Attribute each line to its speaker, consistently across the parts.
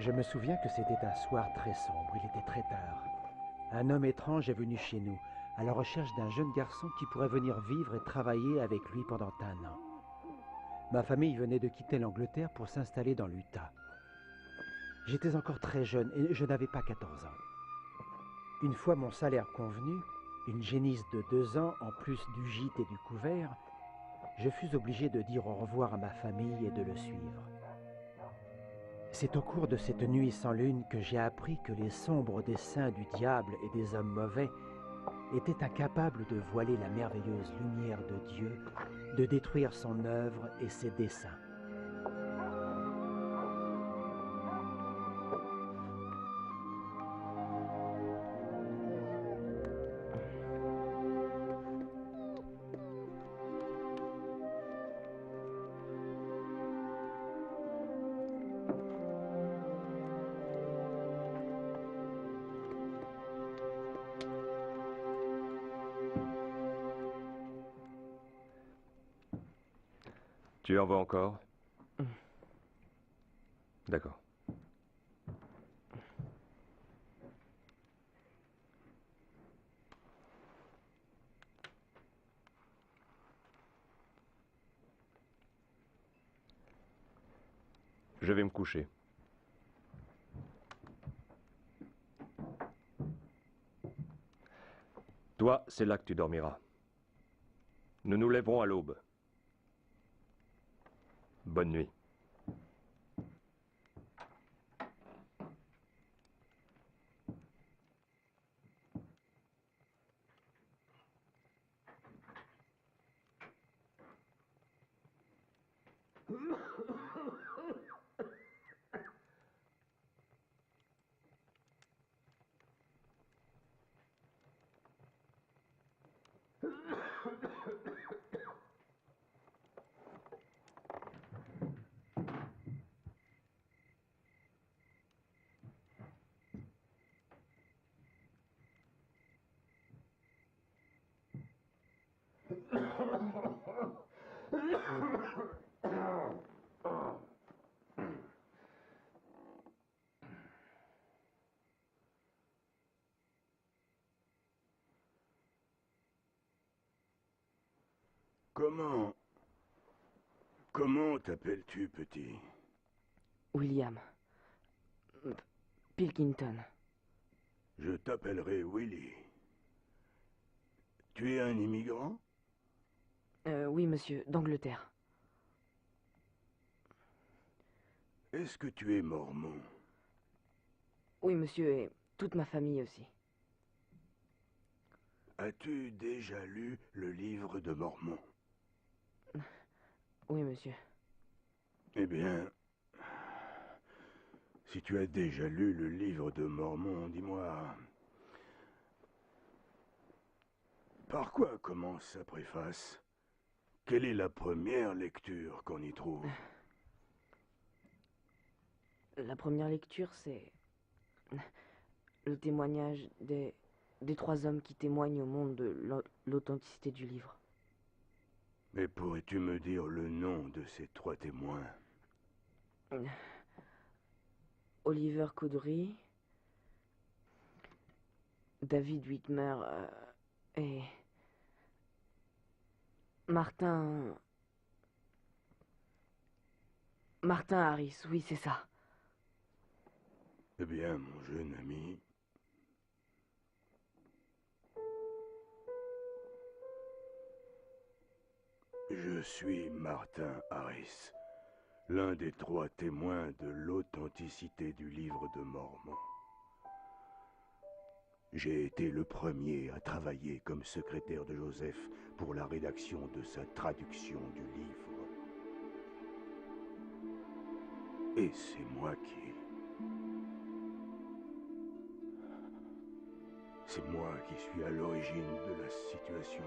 Speaker 1: Je me souviens que c'était un soir très sombre, il était très tard. Un homme étrange est venu chez nous, à la recherche d'un jeune garçon qui pourrait venir vivre et travailler avec lui pendant un an. Ma famille venait de quitter l'Angleterre pour s'installer dans l'Utah. J'étais encore très jeune et je n'avais pas 14 ans. Une fois mon salaire convenu, une génisse de 2 ans en plus du gîte et du couvert, je fus obligé de dire au revoir à ma famille et de le suivre. C'est au cours de cette nuit sans lune que j'ai appris que les sombres desseins du diable et des hommes mauvais étaient incapables de voiler la merveilleuse lumière de Dieu, de détruire son œuvre et ses desseins.
Speaker 2: Tu en veux encore? D'accord. Je vais me coucher. Toi, c'est là que tu dormiras. Nous nous lèverons à l'aube. Bonne nuit.
Speaker 3: Comment t'appelles-tu, petit?
Speaker 4: William. Pilkington.
Speaker 3: Je t'appellerai Willy. Tu es un immigrant?
Speaker 4: Oui, monsieur, d'Angleterre.
Speaker 3: Est-ce que tu es mormon?
Speaker 4: Oui, monsieur, et toute ma famille aussi.
Speaker 3: As-tu déjà lu le livre de Mormon?
Speaker 4: Oui, monsieur.
Speaker 3: Eh bien, si tu as déjà lu le livre de Mormon, dis-moi, par quoi commence sa préface? Quelle est la première lecture qu'on y trouve?
Speaker 4: La première lecture, c'est le témoignage des 3 hommes qui témoignent au monde de l'authenticité du livre.
Speaker 3: Mais pourrais-tu me dire le nom de ces 3 témoins?
Speaker 4: Oliver Cowdery, David Whitmer et Martin Harris, oui, c'est ça.
Speaker 3: Eh bien, mon jeune ami, je suis Martin Harris, l'un des 3 témoins de l'authenticité du livre de Mormon. J'ai été le premier à travailler comme secrétaire de Joseph pour la rédaction de sa traduction du livre. Et c'est moi qui suis à l'origine de la situation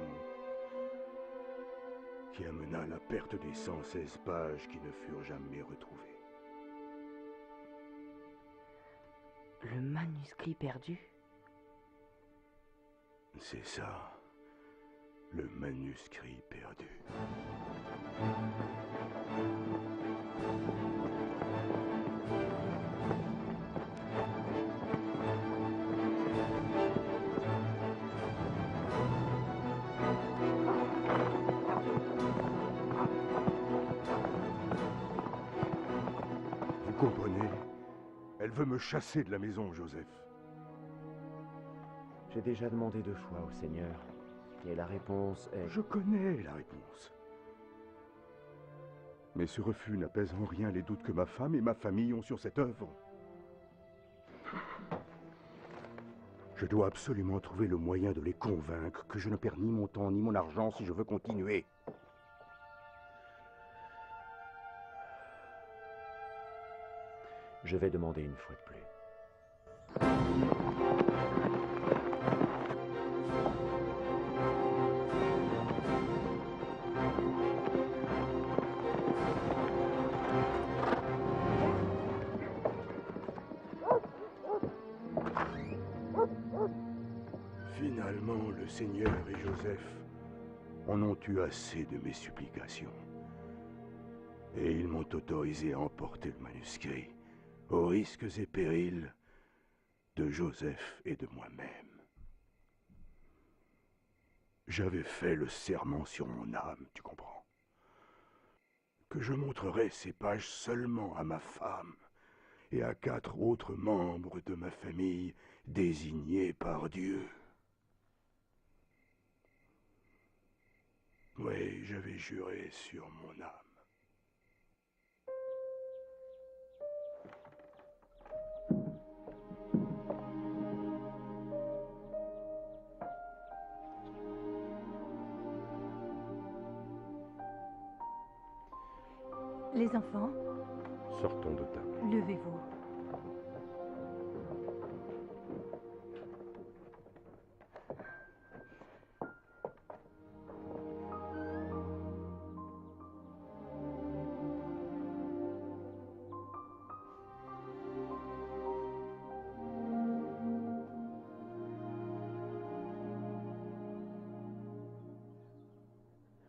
Speaker 3: qui amena la perte des 116 pages qui ne furent jamais retrouvées.
Speaker 4: Le manuscrit perdu?
Speaker 3: C'est ça, le manuscrit perdu. veut me chasser de la maison, Joseph.
Speaker 5: J'ai déjà demandé 2 fois au Seigneur, et la réponse est...
Speaker 3: Je connais la réponse. Mais ce refus n'apaise en rien les doutes que ma femme et ma famille ont sur cette œuvre. Je dois absolument trouver le moyen de les convaincre que je ne perds ni mon temps ni mon argent si je veux continuer.
Speaker 5: Je vais demander une fois de plus.
Speaker 3: Finalement, le Seigneur et Joseph en ont eu assez de mes supplications. Et ils m'ont autorisé à emporter le manuscrit, aux risques et périls de Joseph et de moi-même. J'avais fait le serment sur mon âme, tu comprends? Que je montrerais ces pages seulement à ma femme et à 4 autres membres de ma famille désignés par Dieu. Oui, j'avais juré sur mon âme.
Speaker 6: Les enfants,
Speaker 3: Sortons de table.
Speaker 6: levez-vous.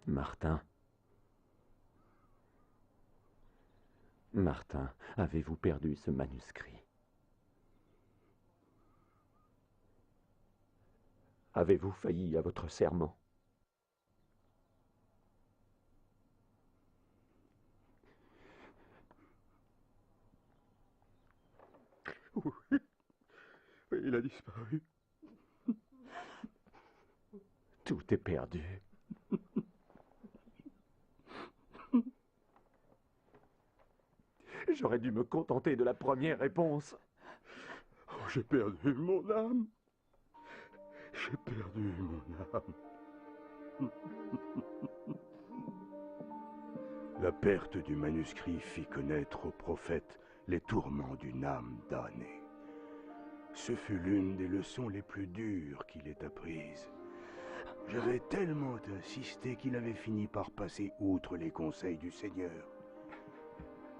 Speaker 5: Martin. Martin, avez-vous perdu ce manuscrit? Avez-vous failli à votre serment?
Speaker 3: Oui, il a disparu.
Speaker 5: Tout est perdu. J'aurais dû me contenter de la première réponse.
Speaker 3: Oh, j'ai perdu mon âme. J'ai perdu mon âme. La perte du manuscrit fit connaître au prophète les tourments d'une âme damnée. Ce fut l'une des leçons les plus dures qu'il ait apprises. J'avais tellement insisté qu'il avait fini par passer outre les conseils du Seigneur.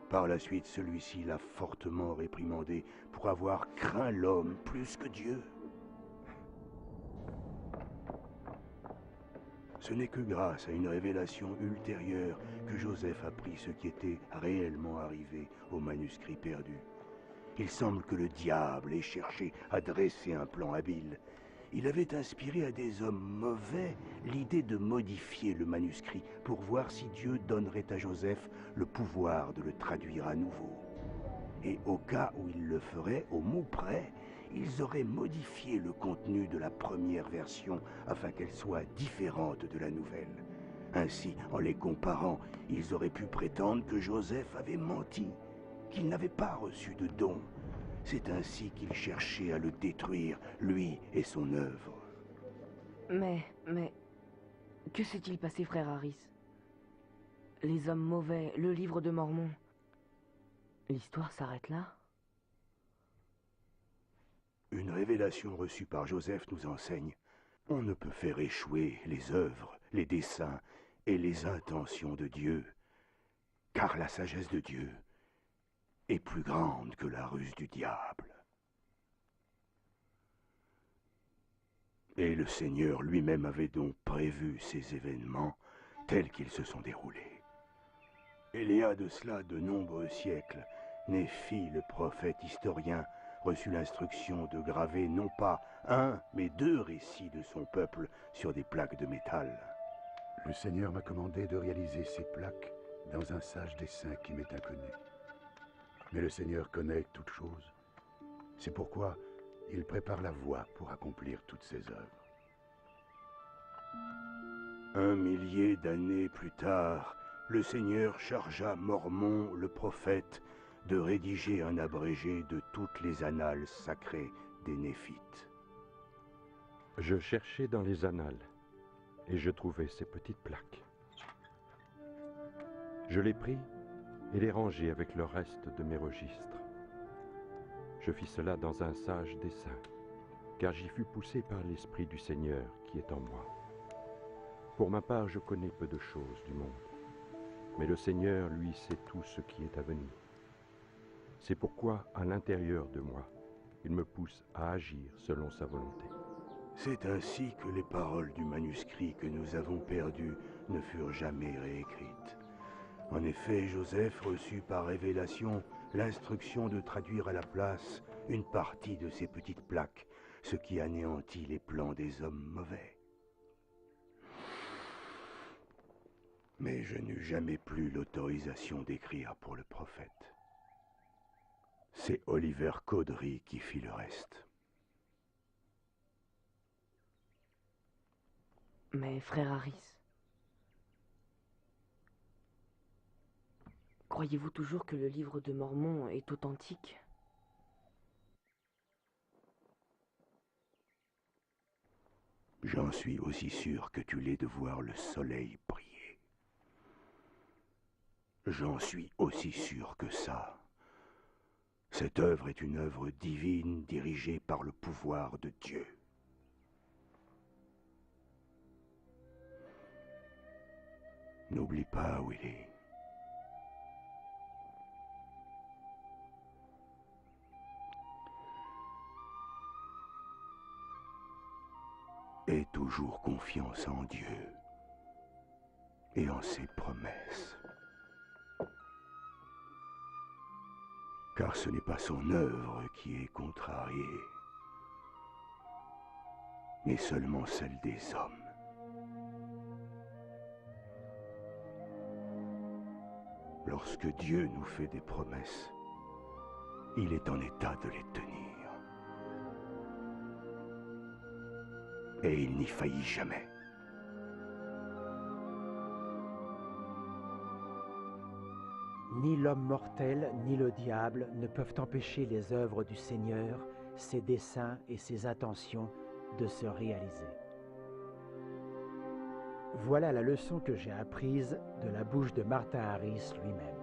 Speaker 3: Par la suite, celui-ci l'a fortement réprimandé pour avoir craint l'homme plus que Dieu. Ce n'est que grâce à une révélation ultérieure que Joseph apprit ce qui était réellement arrivé au manuscrit perdu. Il semble que le diable ait cherché à dresser un plan habile. Il avait inspiré à des hommes mauvais l'idée de modifier le manuscrit pour voir si Dieu donnerait à Joseph le pouvoir de le traduire à nouveau. Et au cas où il le ferait, au mot près, ils auraient modifié le contenu de la première version afin qu'elle soit différente de la nouvelle. Ainsi, en les comparant, ils auraient pu prétendre que Joseph avait menti, qu'il n'avait pas reçu de don. C'est ainsi qu'il cherchait à le détruire, lui et son œuvre.
Speaker 4: Mais, que s'est-il passé, frère Harris? Les hommes mauvais, le livre de Mormon. L'histoire s'arrête là?
Speaker 3: Une révélation reçue par Joseph nous enseigne: on ne peut faire échouer les œuvres, les desseins et les intentions de Dieu, car la sagesse de Dieu est plus grande que la ruse du diable. Et le Seigneur lui-même avait donc prévu ces événements tels qu'ils se sont déroulés. Il y a de cela de nombreux siècles, Néphi, le prophète historien, reçut l'instruction de graver non pas un, mais 2 récits de son peuple sur des plaques de métal.
Speaker 7: Le Seigneur m'a commandé de réaliser ces plaques dans un sage dessein qui m'est inconnu. Mais le Seigneur connaît toutes choses, C'est pourquoi il prépare la voie pour accomplir toutes ses œuvres.
Speaker 3: 1 millier d'années plus tard, le Seigneur chargea Mormon, le prophète, de rédiger un abrégé de toutes les annales sacrées des Néphites.
Speaker 6: Je cherchais dans les annales, et je trouvai ces petites plaques. Je les pris et les rangeai avec le reste de mes registres. Je fis cela dans un sage dessein, car j'y fus poussé par l'Esprit du Seigneur qui est en moi. Pour ma part, je connais peu de choses du monde, mais le Seigneur, lui, sait tout ce qui est à venir. C'est pourquoi, à l'intérieur de moi, il me pousse à agir selon sa volonté.
Speaker 3: C'est ainsi que les paroles du manuscrit que nous avons perdu ne furent jamais réécrites. En effet, Joseph reçut par révélation l'instruction de traduire à la place une partie de ces petites plaques, ce qui anéantit les plans des hommes mauvais. Mais je n'eus jamais plus l'autorisation d'écrire pour le prophète. C'est Oliver Cowdery qui fit le reste.
Speaker 4: Mais frère Harris, croyez-vous toujours que le livre de Mormon est authentique?
Speaker 3: J'en suis aussi sûr que tu l'es de voir le soleil briller. J'en suis aussi sûr que ça. Cette œuvre est une œuvre divine dirigée par le pouvoir de Dieu. N'oublie pas, Willie. Aie toujours confiance en Dieu et en ses promesses. Car ce n'est pas son œuvre qui est contrariée, mais seulement celle des hommes. Lorsque Dieu nous fait des promesses, il est en état de les tenir. Et il n'y faillit jamais.
Speaker 1: Ni l'homme mortel, ni le diable ne peuvent empêcher les œuvres du Seigneur, ses desseins et ses intentions de se réaliser. Voilà la leçon que j'ai apprise de la bouche de Martin Harris lui-même.